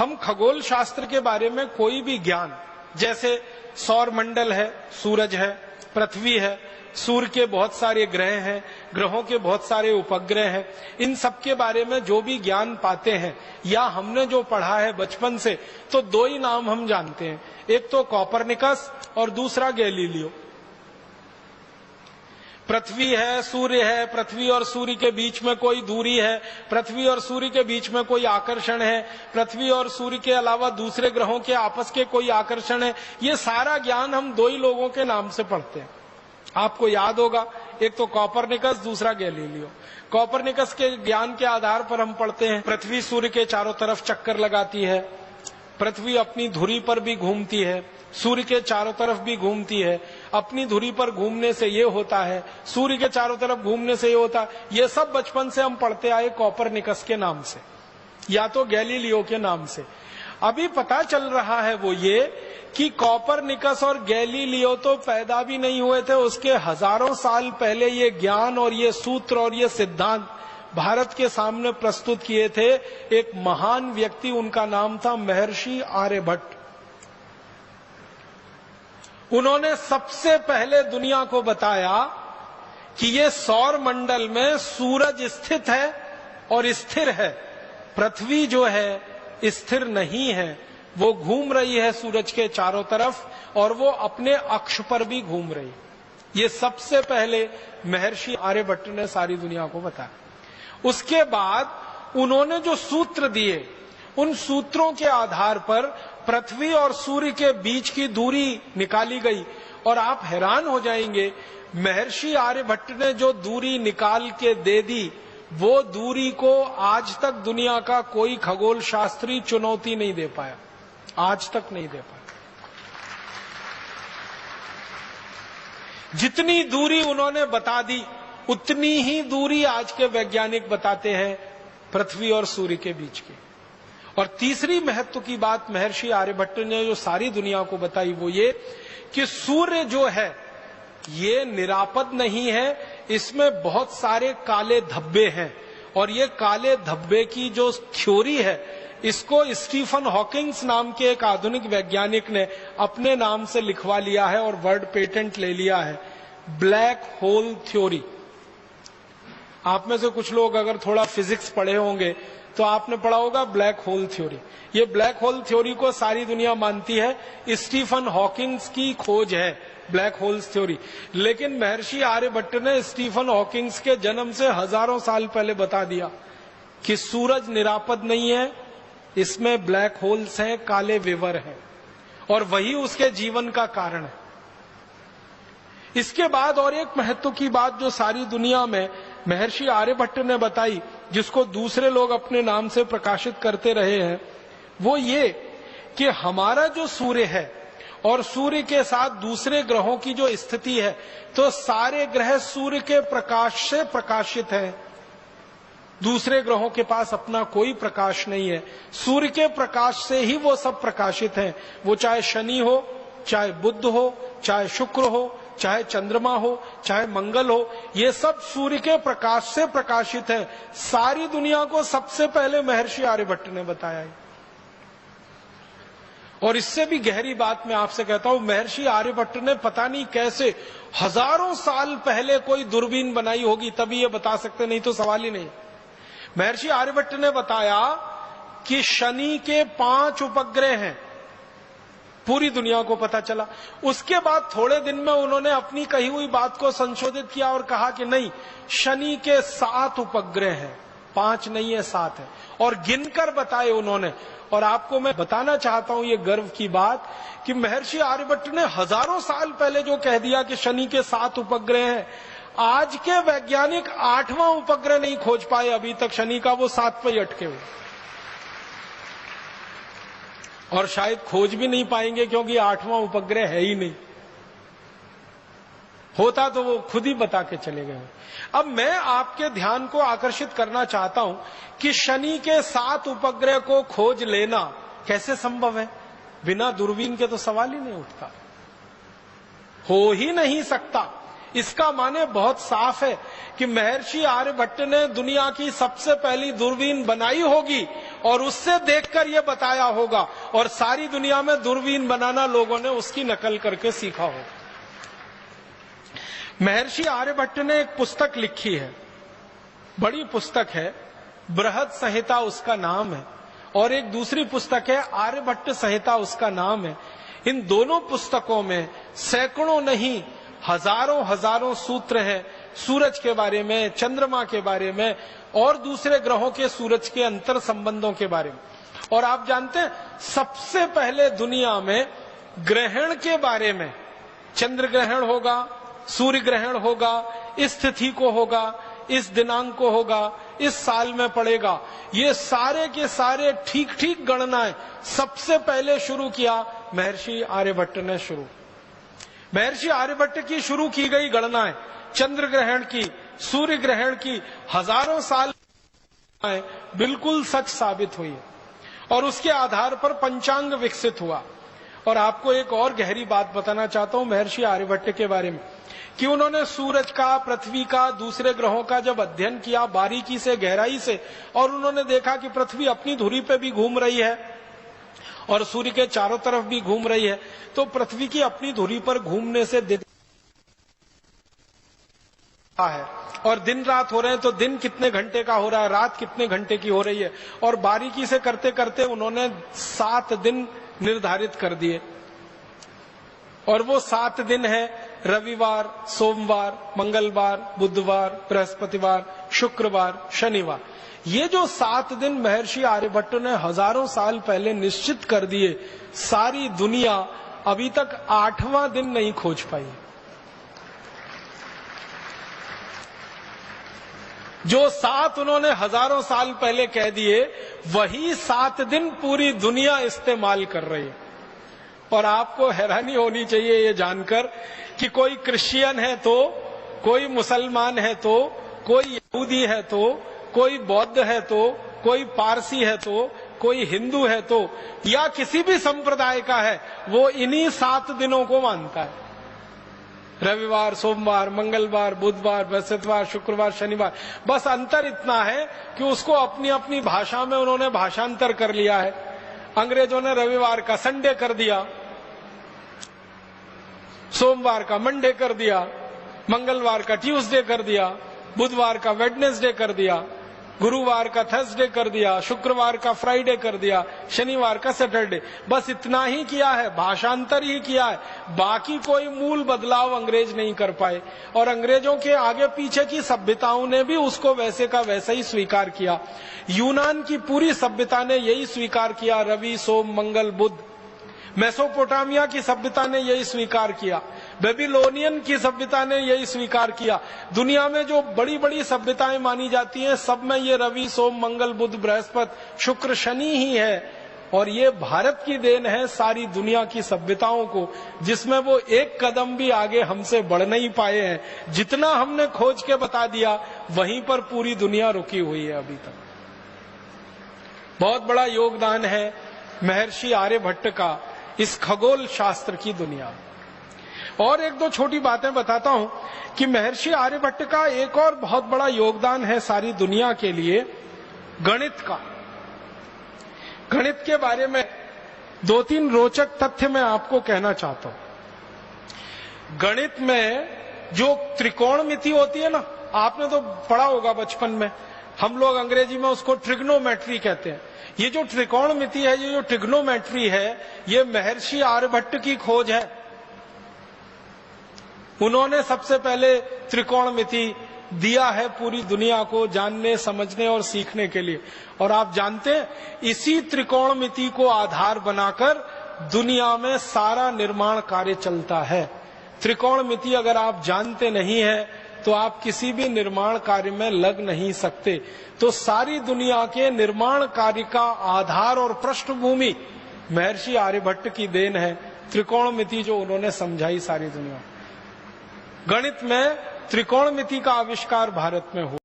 हम खगोल शास्त्र के बारे में कोई भी ज्ञान, जैसे सौर मंडल है, सूरज है, पृथ्वी है, सूर्य के बहुत सारे ग्रह हैं, ग्रहों के बहुत सारे उपग्रह हैं, इन सब के बारे में जो भी ज्ञान पाते हैं या हमने जो पढ़ा है बचपन से, तो दो ही नाम हम जानते हैं, एक तो कॉपरनिकस और दूसरा गैलीलियो। पृथ्वी है, सूर्य है, पृथ्वी और सूर्य के बीच में कोई दूरी है, पृथ्वी और सूर्य के बीच में कोई आकर्षण है, पृथ्वी और सूर्य के अलावा दूसरे ग्रहों के आपस के कोई आकर्षण है, ये सारा ज्ञान हम दो ही लोगों के नाम से पढ़ते हैं। आपको याद होगा, एक तो कॉपरनिकस, दूसरा गैलीलियो। कॉपरनिकस के ज्ञान के आधार पर हम पढ़ते हैं पृथ्वी सूर्य के चारों तरफ चक्कर लगाती है, पृथ्वी अपनी धुरी पर भी घूमती है, सूर्य के चारों तरफ भी घूमती है, अपनी धुरी पर घूमने से ये होता है, सूर्य के चारों तरफ घूमने से ये होता है। ये सब बचपन से हम पढ़ते आए कॉपरनिकस के नाम से या तो गैलीलियो के नाम से। अभी पता चल रहा है वो ये कि कॉपरनिकस और गैलीलियो तो पैदा भी नहीं हुए थे, उसके हजारों साल पहले ये ज्ञान और ये सूत्र और ये सिद्धांत भारत के सामने प्रस्तुत किए थे एक महान व्यक्ति, उनका नाम था महर्षि आर्यभट्ट। उन्होंने सबसे पहले दुनिया को बताया कि ये सौर मंडल में सूरज स्थित है और स्थिर है, पृथ्वी जो है स्थिर नहीं है, वो घूम रही है सूरज के चारों तरफ और वो अपने अक्ष पर भी घूम रही है। ये सबसे पहले महर्षि आर्यभट्ट ने सारी दुनिया को बताया। उसके बाद उन्होंने जो सूत्र दिए, उन सूत्रों के आधार पर पृथ्वी और सूर्य के बीच की दूरी निकाली गई और आप हैरान हो जाएंगे, महर्षि आर्यभट्ट ने जो दूरी निकाल के दे दी, वो दूरी को आज तक दुनिया का कोई खगोल शास्त्री चुनौती नहीं दे पाया, आज तक नहीं दे पाया। जितनी दूरी उन्होंने बता दी, उतनी ही दूरी आज के वैज्ञानिक बताते हैं पृथ्वी और सूर्य के बीच की। और तीसरी महत्व की बात महर्षि आर्यभट्ट ने जो सारी दुनिया को बताई वो ये कि सूर्य जो है ये निरापद नहीं है, इसमें बहुत सारे काले धब्बे हैं और ये काले धब्बे की जो थ्योरी है, इसको स्टीफन हॉकिंग्स नाम के एक आधुनिक वैज्ञानिक ने अपने नाम से लिखवा लिया है और वर्ड पेटेंट ले लिया है, ब्लैक होल थ्योरी। आप में से कुछ लोग अगर थोड़ा फिजिक्स पढ़े होंगे तो आपने पढ़ा होगा ब्लैक होल थ्योरी। ये ब्लैक होल थ्योरी को सारी दुनिया मानती है, स्टीफन हॉकिंग्स की खोज है ब्लैक होल्स थ्योरी। लेकिन महर्षि आर्यभट्ट ने स्टीफन हॉकिंग्स के जन्म से हजारों साल पहले बता दिया कि सूरज निरापद नहीं है, इसमें ब्लैक होल्स हैं, काले विवर हैं, और वही उसके जीवन का कारण है। इसके बाद और एक महत्व की बात जो सारी दुनिया में महर्षि आर्यभट्ट ने बताई, जिसको दूसरे लोग अपने नाम से प्रकाशित करते रहे हैं, वो ये कि हमारा जो सूर्य है और सूर्य के साथ दूसरे ग्रहों की जो स्थिति है, तो सारे ग्रह सूर्य के प्रकाश से प्रकाशित हैं। दूसरे ग्रहों के पास अपना कोई प्रकाश नहीं है, सूर्य के प्रकाश से ही वो सब प्रकाशित हैं। वो चाहे शनि हो, चाहे बुध हो, चाहे शुक्र हो, चाहे चंद्रमा हो, चाहे मंगल हो, ये सब सूर्य के प्रकाश से प्रकाशित है। सारी दुनिया को सबसे पहले महर्षि आर्यभट्ट ने बताया है। और इससे भी गहरी बात मैं आपसे कहता हूं, महर्षि आर्यभट्ट ने पता नहीं कैसे हजारों साल पहले कोई दूरबीन बनाई होगी तभी ये बता सकते, नहीं तो सवाल ही नहीं। महर्षि आर्यभट्ट ने बताया कि शनि के 5 उपग्रह हैं, पूरी दुनिया को पता चला। उसके बाद थोड़े दिन में उन्होंने अपनी कही हुई बात को संशोधित किया और कहा कि नहीं, शनि के 7 उपग्रह हैं, 5 नहीं है 7 है, और गिनकर बताए उन्होंने। और आपको मैं बताना चाहता हूं ये गर्व की बात कि महर्षि आर्यभट्ट ने हजारों साल पहले जो कह दिया कि शनि के 7 उपग्रह हैं, आज के वैज्ञानिक 8वां उपग्रह नहीं खोज पाए अभी तक शनि का, वो 7 पे अटके हुए, और शायद खोज भी नहीं पाएंगे क्योंकि 8वां उपग्रह है ही नहीं। होता तो वो खुद ही बता के चले गए। अब मैं आपके ध्यान को आकर्षित करना चाहता हूं कि शनि के 7 उपग्रह को खोज लेना कैसे संभव है। बिना दूरबीन के तो सवाल ही नहीं उठता, हो ही नहीं सकता। इसका माने बहुत साफ है कि महर्षि आर्यभट्ट ने दुनिया की सबसे पहली दूरबीन बनाई होगी और उससे देखकर यह बताया होगा, और सारी दुनिया में दूरबीन बनाना लोगों ने उसकी नकल करके सीखा होगा। महर्षि आर्यभट्ट ने एक पुस्तक लिखी है, बड़ी पुस्तक है, बृहद संहिता उसका नाम है, और एक दूसरी पुस्तक है आर्यभट्ट संहिता उसका नाम है। इन दोनों पुस्तकों में सैकड़ों नहीं हजारों सूत्र हैं सूरज के बारे में, चंद्रमा के बारे में और दूसरे ग्रहों के सूरज के अंतर संबंधों के बारे में। और आप जानते हैं सबसे पहले दुनिया में ग्रहण के बारे में, चंद्र ग्रहण होगा, सूर्य ग्रहण होगा, इस तिथि को होगा, इस दिनांक को होगा, इस साल में पड़ेगा, ये सारे के सारे ठीक ठीक गणनाएं सबसे पहले शुरू किया महर्षि आर्यभट्ट ने। महर्षि आर्यभट्ट की शुरू की गई गणनाएं चंद्र ग्रहण की, सूर्य ग्रहण की हजारों साल बिल्कुल सच साबित हुई है, और उसके आधार पर पंचांग विकसित हुआ। और आपको एक और गहरी बात बताना चाहता हूं महर्षि आर्यभट्ट के बारे में, कि उन्होंने सूरज का, पृथ्वी का, दूसरे ग्रहों का जब अध्ययन किया बारीकी से, गहराई से, और उन्होंने देखा कि पृथ्वी अपनी धुरी पे भी घूम रही है और सूर्य के चारों तरफ भी घूम रही है, तो पृथ्वी की अपनी धुरी पर घूमने से दिन है, और दिन रात हो रहे हैं, तो दिन कितने घंटे का हो रहा है, रात कितने घंटे की हो रही है, और बारीकी से करते करते उन्होंने 7 दिन निर्धारित कर दिए। और वो 7 दिन है रविवार, सोमवार, मंगलवार, बुधवार, बृहस्पतिवार, शुक्रवार, शनिवार। ये जो 7 दिन महर्षि आर्यभट्ट ने हजारों साल पहले निश्चित कर दिए, सारी दुनिया अभी तक 8वां दिन नहीं खोज पाई। जो 7 उन्होंने हजारों साल पहले कह दिए, वही 7 दिन पूरी दुनिया इस्तेमाल कर रही है। और आपको हैरानी होनी चाहिए ये जानकर कि कोई क्रिश्चियन है तो, कोई मुसलमान है तो, कोई यहूदी है तो, कोई बौद्ध है तो, कोई पारसी है तो, कोई हिंदू है तो, या किसी भी संप्रदाय का है, वो इन्हीं 7 दिनों को मानता है। रविवार, सोमवार, मंगलवार, बुधवार, बृहस्पतिवार, शुक्रवार, शनिवार। बस अंतर इतना है कि उसको अपनी अपनी भाषा में उन्होंने भाषांतर कर लिया है। अंग्रेजों ने रविवार का संडे कर दिया, सोमवार का मंडे कर दिया, मंगलवार का ट्यूसडे कर दिया, बुधवार का वेडनेसडे कर दिया, गुरुवार का थर्सडे कर दिया, शुक्रवार का फ्राइडे कर दिया, शनिवार का सैटरडे। बस इतना ही किया है, भाषांतर ही किया है, बाकी कोई मूल बदलाव अंग्रेज नहीं कर पाए। और अंग्रेजों के आगे पीछे की सभ्यताओं ने भी उसको वैसे का वैसा ही स्वीकार किया। यूनान की पूरी सभ्यता ने यही स्वीकार किया, रवि, सोम, मंगल, बुध। मेसोपोटामिया की सभ्यता ने यही स्वीकार किया, बेबीलोनियन की सभ्यता ने यही स्वीकार किया। दुनिया में जो बड़ी बड़ी सभ्यताएं मानी जाती हैं, सब में ये रवि, सोम, मंगल, बुध, बृहस्पति, शुक्र, शनि ही है। और ये भारत की देन है सारी दुनिया की सभ्यताओं को, जिसमें वो एक कदम भी आगे हमसे बढ़ नहीं पाए हैं। जितना हमने खोज के बता दिया, वहीं पर पूरी दुनिया रुकी हुई है अभी तक। बहुत बड़ा योगदान है महर्षि आर्यभट्ट का इस खगोल शास्त्र की दुनिया। और एक दो छोटी बातें बताता हूं कि महर्षि आर्यभट्ट का एक और बहुत बड़ा योगदान है सारी दुनिया के लिए, गणित का। गणित के बारे में 2-3 रोचक तथ्य मैं आपको कहना चाहता हूं। गणित में जो त्रिकोणमिति होती है ना, आपने तो पढ़ा होगा बचपन में, हम लोग अंग्रेजी में उसको ट्रिग्नोमेट्री कहते हैं। ये जो त्रिकोणमिति है, ये जो ट्रिग्नोमेट्री है, ये महर्षि आर्यभट्ट की खोज है। उन्होंने सबसे पहले त्रिकोणमिति दिया है पूरी दुनिया को जानने, समझने और सीखने के लिए। और आप जानते हैं, इसी त्रिकोणमिति को आधार बनाकर दुनिया में सारा निर्माण कार्य चलता है। त्रिकोणमिति अगर आप जानते नहीं हैं तो आप किसी भी निर्माण कार्य में लग नहीं सकते। तो सारी दुनिया के निर्माण कार्य का आधार और पृष्ठभूमि महर्षि आर्यभट्ट की देन है। त्रिकोणमिति जो उन्होंने समझाई सारी दुनिया। गणित में त्रिकोणमिति का आविष्कार भारत में हुआ।